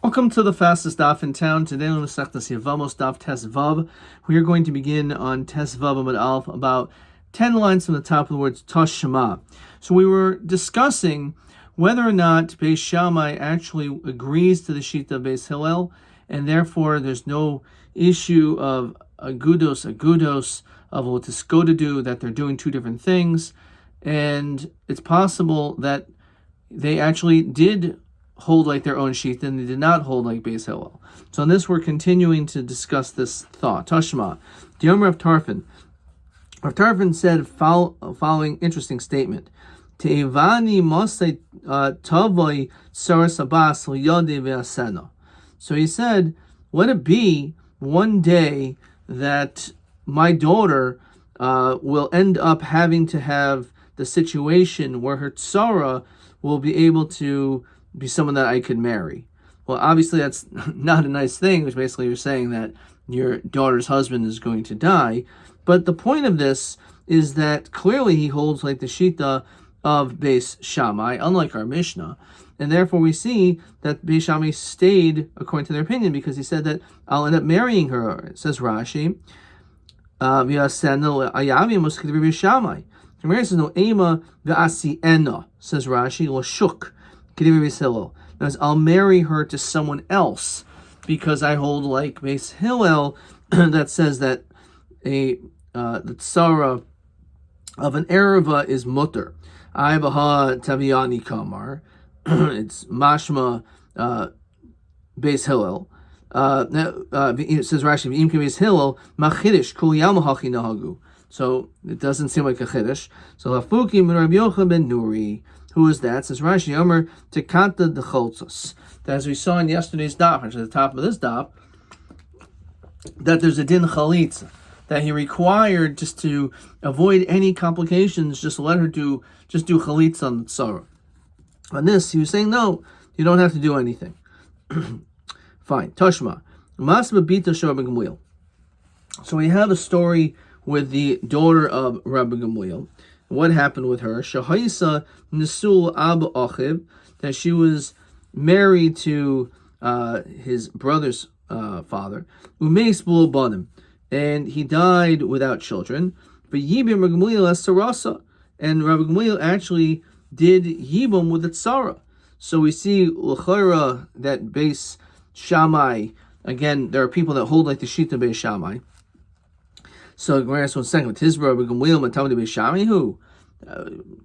Welcome to the fastest daf in town. Today on Masechtas Yevamot daf Tes Vav. We are going to begin on Tes Vav Amud Aleph, about 10 lines from the top of the words Tosh Shema. So we were discussing whether or not Beis Shammai actually agrees to the Shita of Beis Hillel, and therefore there's no issue of agudos, of what to do, that they're doing two different things, and it's possible that they actually did hold like their own sheath, and they did not hold like Beis Hillel. So on this, we're continuing to discuss this thought. Tashma, the Yomi Rav Tarfon. Rav Tarfon said following interesting statement: Teivani mosei tavoi saras abas liyode ve'asena. So he said, let it be one day that my daughter will end up having to have the situation where her tzara will be able to be someone that I could marry. Well, obviously that's not a nice thing, which basically you're saying that your daughter's husband is going to die. But the point of this is that clearly he holds like the Shita of Beis Shammai, unlike our Mishnah. And therefore we see that Beis Shammai stayed according to their opinion, because he said that I'll end up marrying her. It says Rashi, Beis Shammai. Gemara says no ema ve'asiena, says Rashi, l'shuk. I'll marry her to someone else because I hold like Beis Hillel that says that the tzara of an Ereva is mutter. Aibaha Taviani Kamar. It's mashma Beis Hillel. It says Rashi, V'im Beis Hillel machidish kul yamahachi nahagu. So it doesn't seem like a chiddush. So Lafukim Rabbi Yochanan ben Nuri. Who is that? Says Rashi, Omer Tekanta de Cholzos. As we saw in yesterday's daf, actually at the top of this daf, that there's a din chalitza, that he required just to avoid any complications, just let her do chalitza on the tzara. On this, he was saying, no, you don't have to do anything. Fine. Tashma. Masma Bita Rabbi Gamliel. So we have a story with the daughter of Rabbi Gamliel. What happened with her? Shahaisa Nisul Ab Achib, that she was married to his brother's father, Umeis B'lo Banim, and he died without children. But Yibim Rabbi Gamliel as Sarasa, and Rabbi Gamliel actually did Yibum with the Tzara. So we see L'chara that Beis Shammai, again, there are people that hold like the Shita Beis Shammai. So Gemara asks 1 second, Tizra Rabbi Gamliel Matamid Beis Shammai, who?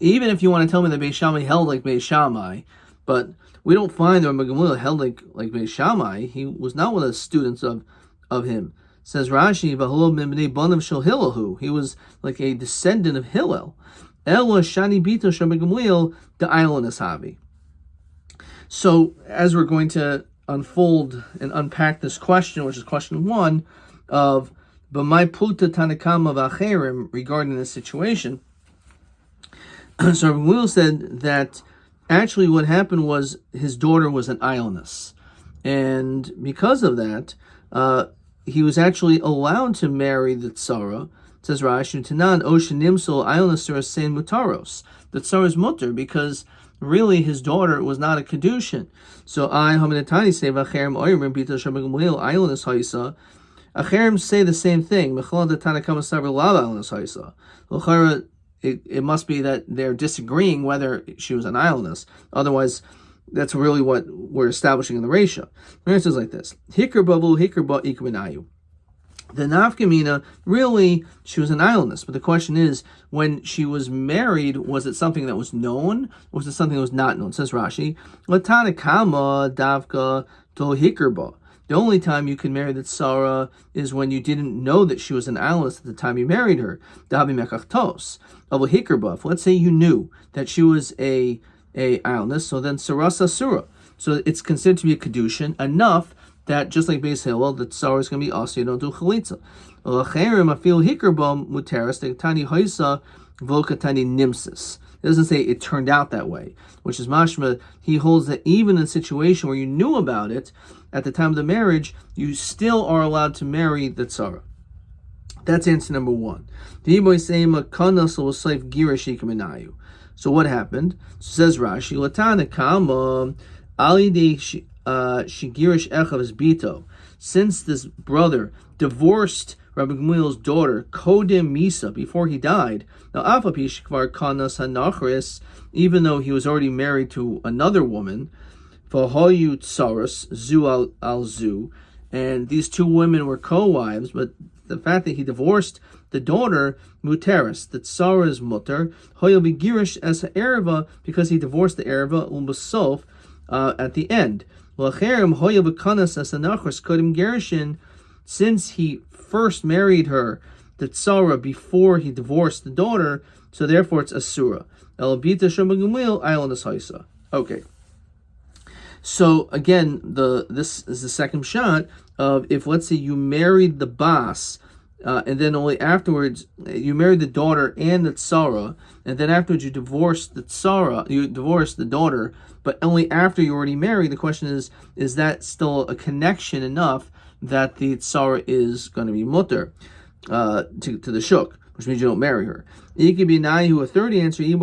Even if you want to tell me that Beis Shammai held like Beis Shammai, but we don't find that Rabbi Gamliel held like Beis Shammai. He was not one of the students of him. Says Rashi, V'holo Mibnei Banim Shel Hillel, he was like a descendant of Hillel. Ela Shani Bito Rabbi Gamliel the Island Ashavi. So as we're going to unfold and unpack this question, which is question 1 of but my Pluta Tanakama Vacherim regarding this situation. So Rabbi Gamliel said that actually what happened was his daughter was an ayoness, and because of that, he was actually allowed to marry the tzara. It says Rashi Tanan Oshin Nimsol ayoness Sein Mutaros. The tzara is mutter because really his daughter was not a kedushin. So I Haminatani say Vacherim Oyrim Bita Rabbi Gamliel ayoness Haisa. Acherim say the same thing. It must be that they're disagreeing whether she was an ayoness. Otherwise, that's really what we're establishing in the ratio. The answer is like this: Hikr bavu, hikr ba ikminayu. The nafkamina, really, she was an ayoness. But the question is, when she was married, was it something that was known, or was it something that was not known? It says Rashi, Latana kama davka to hikr ba. The only time you can marry the tzara is when you didn't know that she was an ayoness at the time you married her. Davi mekachtos. Let's say you knew that she was a ayoness, so then sarasa surah. So it's considered to be a kedushin enough that just like Beis Hillel, the tzara is going to be also you don't do chalitza. L'acherim afil hikr muteris tani hoisa v'okatani nimsis. It doesn't say it turned out that way, which is mashma. He holds that even in a situation where you knew about it at the time of the marriage, you still are allowed to marry the tzara. That's answer number 1. So what happened? Says Rashi, shigirish echav bito, since this brother divorced Rabbi Gamliel's daughter Kodim Misa before he died. Now Afapishkvar Kanas Hanachris, even though he was already married to another woman, Vahoyu Tsaros Zu al Zu, and these two women were co-wives, but the fact that he divorced the daughter, Muteris, the Tsara is Mutter, Hoyel Begirish as Ereva, because he divorced the Ereva, Umbasof, at the end. Lacherim Hoyel Bekanas as Anachris Kodim Gerishin, since he first married her, the Tsara, before he divorced the daughter, so therefore it's Asura. Elabita Shemagumil, Islandus Haisa. Okay. So again, this is the second shot of, if let's say you married the Bas, and then only afterwards you married the daughter and the Tsara, and then afterwards you divorced the Tsara, you divorced the daughter, but only after you already married. The question is that still a connection enough that the Tsara is going to be mutter to the shuk, which means you don't marry her. A third answer, the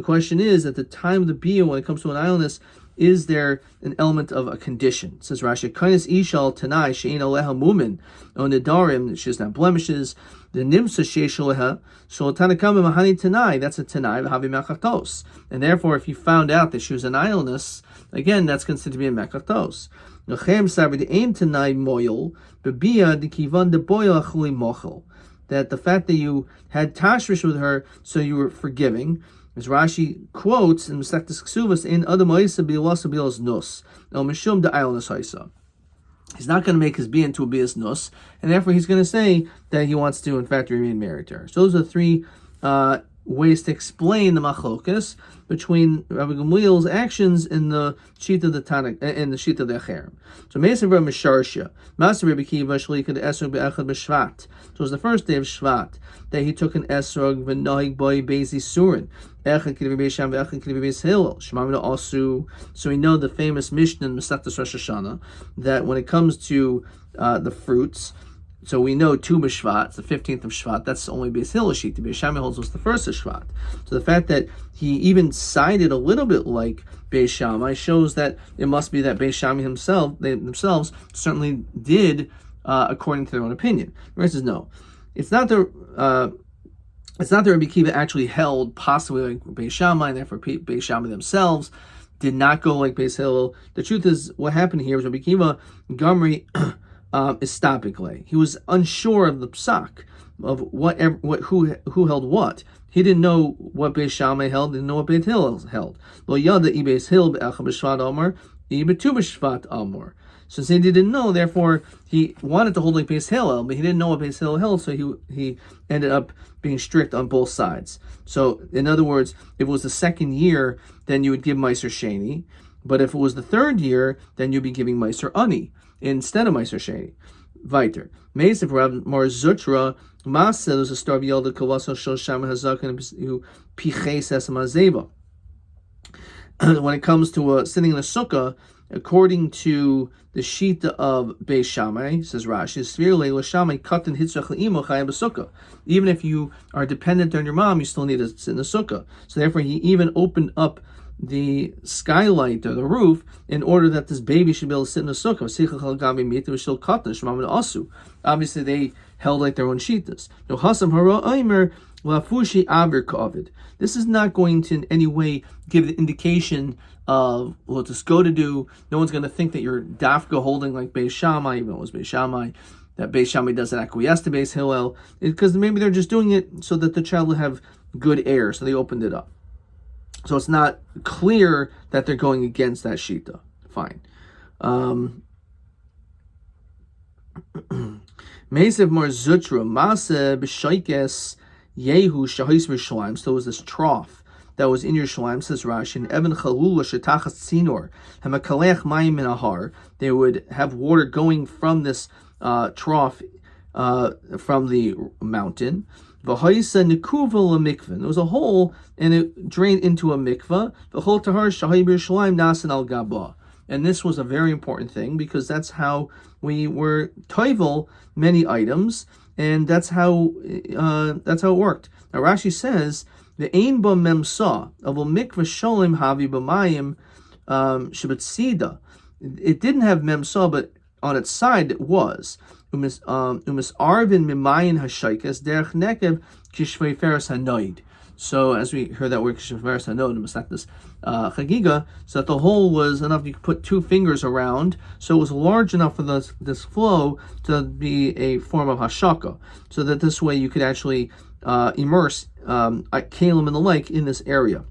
question is, at the time of the bia, when it comes to an idleness, is there an element of a condition? It says Rashi, Kainis Ishal Tanai, Shein Aleha Mumin, on the Darim, she has not blemishes, the Nimsa Sheshaleha, so Tanakama Mahani Tanai, that's a Tanai, Havi Mekatos. And therefore, if you found out that she was an idleness, again, that's considered to be a Mekatos. That the fact that you had tashrish with her, so you were forgiving, as Rashi quotes in Masechtas Ksuvas, in Adam Oisa Bi'ilasa Bi'il's Nus, El Mishum de Ayalnas Haisa. He's not going to make his Bia into a Bi'as Nus, and therefore he's going to say that he wants to, in fact, remain married to her. So those are three ways to explain the machlokas between Rabbi Gamliel's actions in the sheet of the Tanakh and the sheet of the Acherim. So Mesav Rabbi Misharsha, Master Rabbi Kiva Shlicha de Esrog be'Echad b'Shvat. So it was the first day of Shvat that he took an Esrog v'Nohig boy Bezi Surin. Echad K'divi Beisham v'Echad K'divi Beis Hillel. Shemamina Asu. So we know the famous Mishnah in Masechtas Rosh Hashanah that when it comes to the fruits, so we know Tu B'Shvat, it's the 15th of Shvat, that's only Beis Hillel sheet. The Beis Shammai holds was the first of Shvat. So the fact that he even sided a little bit like Beis Shammai shows that it must be that Beis Shammai they themselves certainly did according to their own opinion. The rest says no. It's not that Rabbi Kiva actually held possibly like Beis Shammai, and therefore Beis Shammai themselves did not go like Beis Hillel. The truth is, what happened here was Rabbi Kiva Gomri istapikle. He was unsure of the psak of who held what. He didn't know what Beis Shammai held, didn't know what Beis Hillel held. Lo yada I Beis Hillel be'echad b'shvat amar, I b'tu b'shvat amar. Since he didn't know, therefore he wanted to hold like Beis Hillel, but he didn't know what Beis Hillel held, so he ended up being strict on both sides. So in other words, if it was the second year, then you would give Meiser Sheni, but if it was the third year, then you'd be giving Meiser Ani instead of Meiser Sheni. Weiter. Meisiv Rav Mar Zutra, Masa, there's a star of Yelda Kawaso Shosham Hazakan who Piches Esamazeva. When it comes to sitting in a sukkah, according to the sheet of Beis Shammai, says Rashi, even if you are dependent on your mom, you still need to sit in the sukkah. So therefore, he even opened up the skylight or the roof in order that this baby should be able to sit in the sukkah. Obviously, they held like their own shitas. This is not going to in any way give the indication of what to go to do. No one's going to think that you're dafka holding like Beis Shammai, even though it was Beis Shammai, that Beis Shammai doesn't acquiesce to Beis Hillel, because maybe they're just doing it so that the child will have good air, so they opened it up. So it's not clear that they're going against that shita. Fine. Meisiv Mar Zutra, Masa B'Shaikes Yehu Shahis Yerushalayim. So it was this trough that was in Yerushalayim, says Rashi, and Evan Chalula Shetachas Tzinor, Hamakalech Mayim Minahar. They would have water going from this trough from the mountain. V'haisa nekuva lemikvah. There was a hole, and it drained into a mikvah. V'chol tahar shahai b'Yerushalayim nasan al gaba. And this was a very important thing because that's how we were toivel many items, and that's how it worked. Now Rashi says the ein ba memsa of a mikvah shalom havi b'mayim Shabbatsida. It didn't have memsa, but on its side it was. Umis arvin mimayin hashaikas derech nekev kishvei feres hanoid. So as we heard that word kishvei feres hanoid, it was like this chagiga, so that the hole was enough you could put 2 fingers around, so it was large enough for this flow to be a form of hashaka, so that this way you could actually immerse kalim and the like in this area.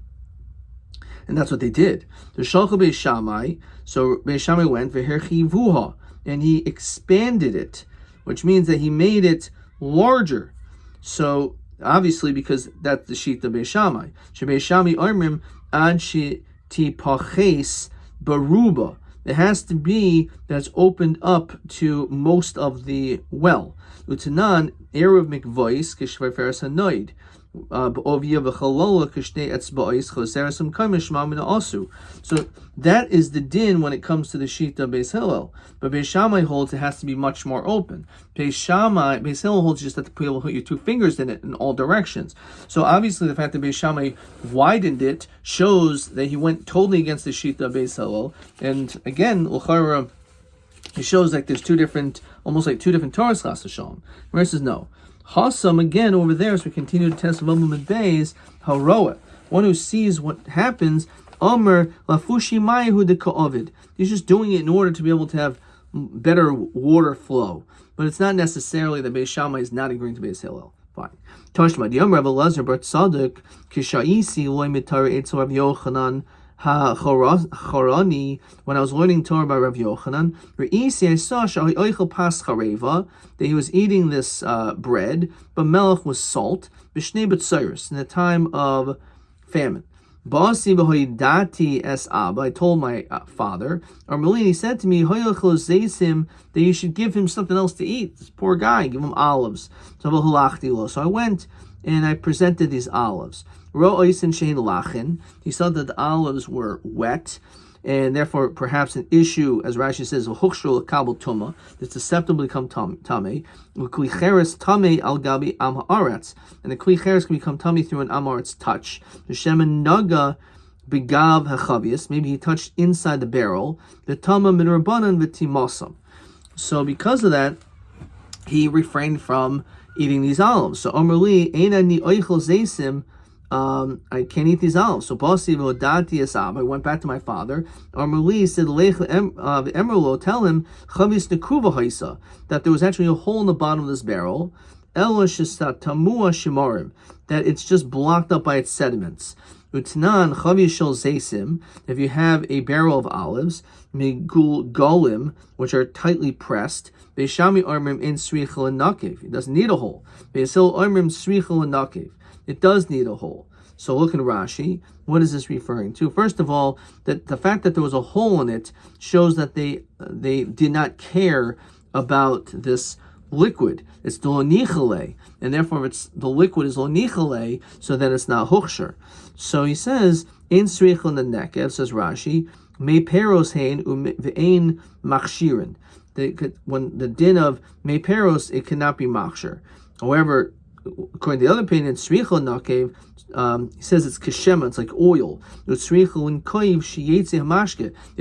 And that's what they did. The Shalcha Beis Shammai, so Beis Shammai went, V'herchivuha, and he expanded it, which means that he made it larger. So, obviously, because that's the sheet of Beis Shammai. Beis Shammai Omrim Ad Tipaches Baruba. It has to be that's opened up to most of the well. Utanan, Erev Mikvois, Kishvei Feres Hanoid. So that is the din when it comes to the Shita Beis Hillel. But Beis Shammai holds it has to be much more open. Beis Hillel holds just that to be able to put your 2 fingers in it in all directions. So obviously the fact that Beis Shammai widened it shows that he went totally against the Shita Beis Hillel. And again, L'chara, it shows like there's 2 different, almost like 2 different Torahs Chas V'Shalom. Where says no. Hasam, again, over there, as we continue to test Vamim and Beis, Haroa, one who sees what happens, Omer, Lafushi Mayahu de Ka'ovid. He's just doing it in order to be able to have better water flow. But it's not necessarily that Beis Shammai is not agreeing to Beis Hillel. Fine. Tashma, the Omer Rav Elazar Bar Tzadok, Kishaisi, Loi Mitar Eitzel Rav Yochanan, Ha-Chorani, when I was learning Torah by Rav Yochanan, I saw that he was eating this bread, but melech was salt, b'shnei b'tzayros, in the time of famine. I told my father, he said to me, that you should give him something else to eat. This poor guy, give him olives. So I went and I presented these olives. He saw that the olives were wet, and therefore perhaps an issue, as Rashi says, it's susceptible to become tamei. And the klicheres can become tamei through an amaret's touch. The shemen naga begav hachavius, maybe he touched inside the barrel. The tama min rabbanan v'timosam. So because of that, he refrained from eating these olives. So Omer li einani oichel zeisim. I can't eat these olives. So I went back to my father. Armali said, Emerlo, tell him that there was actually a hole in the bottom of this barrel. That it's just blocked up by its sediments. If you have a barrel of olives, golim, which are tightly pressed, it doesn't need a hole. It does need a hole. So look in Rashi. What is this referring to? First of all, that the fact that there was a hole in it shows that they did not care about this liquid. It's the lonichale, and therefore the liquid is lonichale, so that it's not huksher. So he says in srichel the nekev, says Rashi, me peros hein ve'ein machshirin. When the din of me peros, it cannot be machshir. However, according to the other opinion, Srichel Nakev, he says it's keshema, it's like oil. You have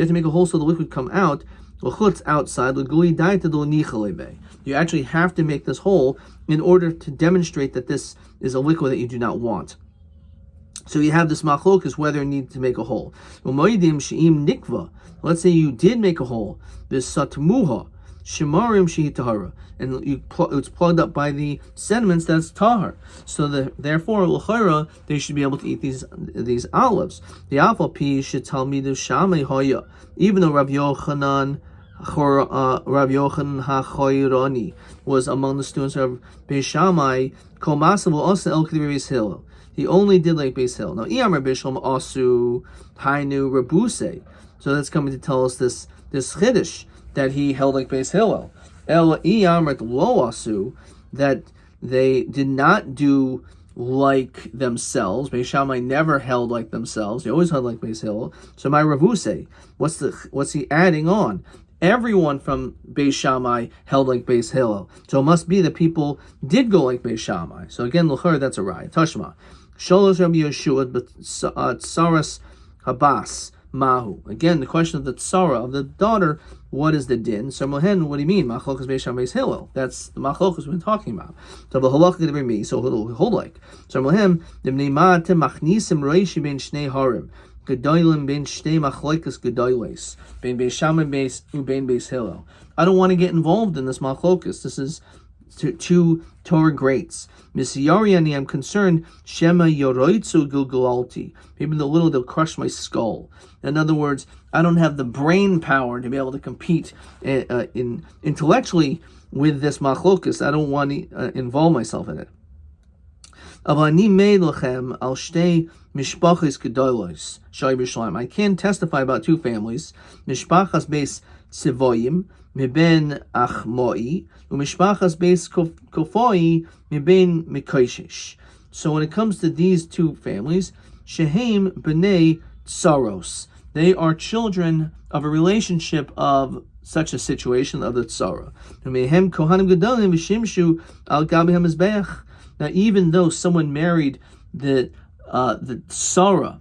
to make a hole so the liquid come out. Outside. You actually have to make this hole in order to demonstrate that this is a liquid that you do not want. So you have this machlokas whether you need to make a hole. Let's say you did make a hole. This satmuha. Shimarim shehi tahara, and it's plugged up by the sediments that's tahar. So therefore, l'chara, they should be able to eat these olives. The afal pi should tell me the shamei hoya, even though Rabbi Yochanan HaChoyrani was among the students of Beis Shammai, kol masav also el k'divrei Beis Hillel. He only did like Beis Hillel. Now, iyamar bishlam asu hainu rabuse. So that's coming to tell us this chiddush, that he held like Beis Hillel. El iyamret lo asu, that they did not do like themselves. Beis Shammai never held like themselves. He always held like Beis Hillel. So my Ravuse, what's he adding on? Everyone from Beis Shammai held like Beis Hillel. So it must be that people did go like Beis Shammai. So again, l'chor, that's a raya. Tashma. Sholosh Rabbi Yeshua, but Saras Habas, mahu. Again, the question of the tzara, of the daughter, what is the din? So Mohen, what do you mean? Machlokas Beis Shammai Beis Hillel. That's the machlokas we've been talking about. So the halacha could be me, so he'll hold like. So Mohen, the mneimad machnisim roishi ben shnei harim. Gedolim ben shnei machlokas gedoles. Ben Beis Shammai Beis uben Beis Hillel. I don't want to get involved in this machlokas. This is two Torah greats. Misiyariani, I'm concerned. Shema yoroitzu gilgalalti. Maybe the little they'll crush my skull. In other words, I don't have the brain power to be able to compete in intellectually with this machlokas. I don't want to involve myself in it. Avani made lechem al shtei mishpachas gedolos shay b'Yerushalayim. I can testify about two families. Mishpachas beis Sivoyim miben achmoi umishpachas beis kofoi miben mikoishish. So when it comes to these two families, shehem b'nei tsaros, they are children of a relationship of such a situation of the tsara. Mehem kohanim gedolim v'shimshu al gabi hamizbeach. Now, even though someone married the tsara,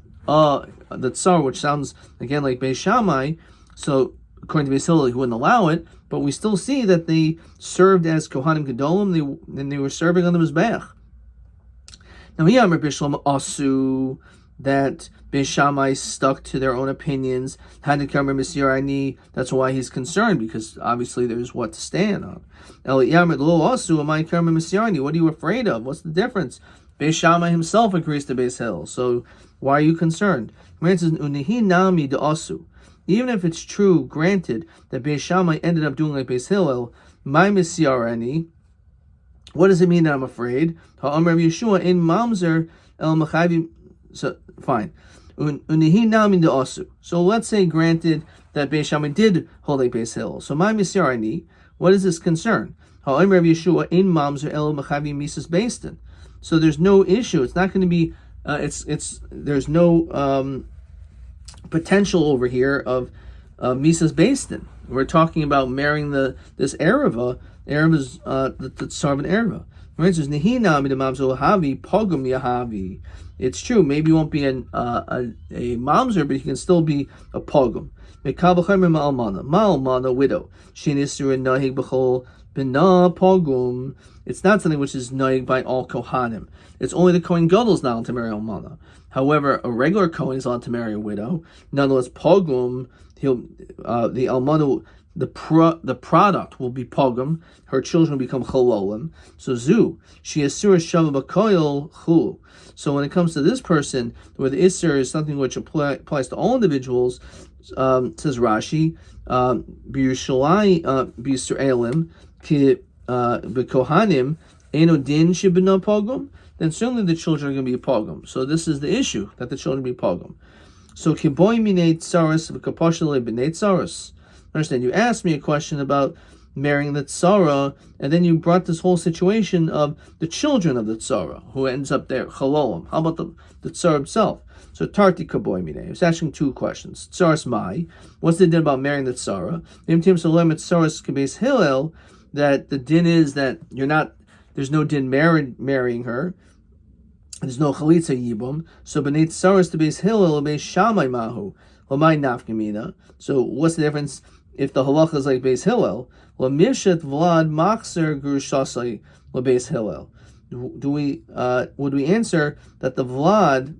which sounds again like Beis Shammai, so according to Beis Hillel, he wouldn't allow it, but we still see that they served as Kohanim Gedolim, and they were serving on the Mizbeach. Now, here Rabbi Shlomo asu that Beis Shammai stuck to their own opinions. That's why he's concerned, because obviously there's what to stand on. What are you afraid of? What's the difference? Beis Shammai himself agrees to Beis Hillel, so why are you concerned? Even if it's true, granted, that Beis Shammai ended up doing like Beis Hillel, my misiyarani, what does it mean that I'm afraid? Yeshua in mamzer el machavi. So fine. So let's say, granted, that Beis Shammai did hold like Beis Hillel. So my misiyarani, what is this concern? Yeshua in mamzer el machavi misas beistin. So there's no issue. It's not going to be. There's no potential over here of misas beistin. We're talking about marrying this Ereva. Ereva is the servant Ereva. Right? So it's true. Maybe he won't be a mamzer, but he can still be a pogum. Ma'almana, widow. It's not something which is noig by all kohanim. It's only the Kohen Gadol is not allowed to marry almana. However, a regular Kohen is allowed to marry a widow. Nonetheless, pogum, the almana, the product will be pogum. Her children will become chalolim. So zu, she is surah shava b'koyel chulu. So when it comes to this person, where the isser is something which applies to all individuals, says Rashi, b'Yisraelim ki b'kohanim eno din shebina pogum. Then certainly the children are going to be a pogum. So this is the issue, that the children be pogum. So kiboy minei tsaros v'kaposhel b'nei tsaros. Understand? You asked me a question about marrying the tsara, and then you brought this whole situation of the children of the tsara, who ends up there chalolim. How about the tsara itself? So tarti kaboy minei. It's asking two questions. Tsaras mai. What's the din about marrying the tsara? Imtim solem tsaras kabeis hillel. That the din is that you're not. There's no din marrying her. There's no chalitza yibum. So b'nei tsaras to beis hillel beis shammai mahu l'may nafkamina. So what's the difference if the halacha is like beis hillel? L'mishet vlad machzer grushasai l'beis hillel. Would we answer that the vlad,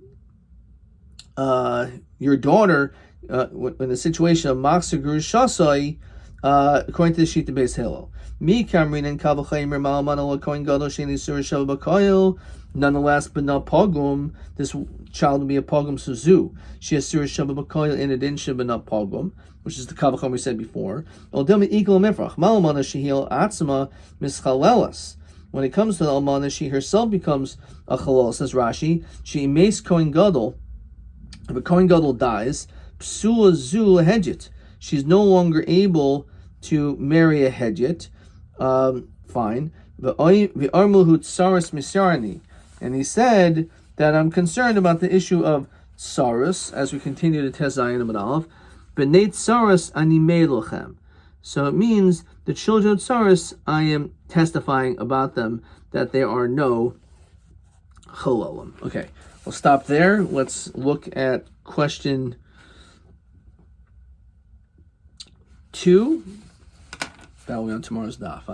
your daughter, in the situation of machzer grushasai, according to the sheet of beis hillel? Mi kamrin and kavachaymer malman kohen gadol sheni sur shava b'koyel. Nonetheless, but not pogum. This child will be a pogum suzu. She has sur shava b'koyel in adin shava not pogum, which is the kavachom we said before. Oldemi equal mifrach malmana shehil atzma mischalelas. When it comes to the almana, she herself becomes a chalal. Says Rashi, she mace kohen gadol. If a kohen gadol dies, psula zu hedjit. She's no longer able to marry a hedjit. Fine. And he said that I'm concerned about the issue of tsaros as we continue to test Zayin and Aleph. B'nei tsaros ani meilochem. So it means the children of tsaros, I am testifying about them that there are no chalolim. Okay, we'll stop there. Let's look at question 2. That will be on tomorrow's daf.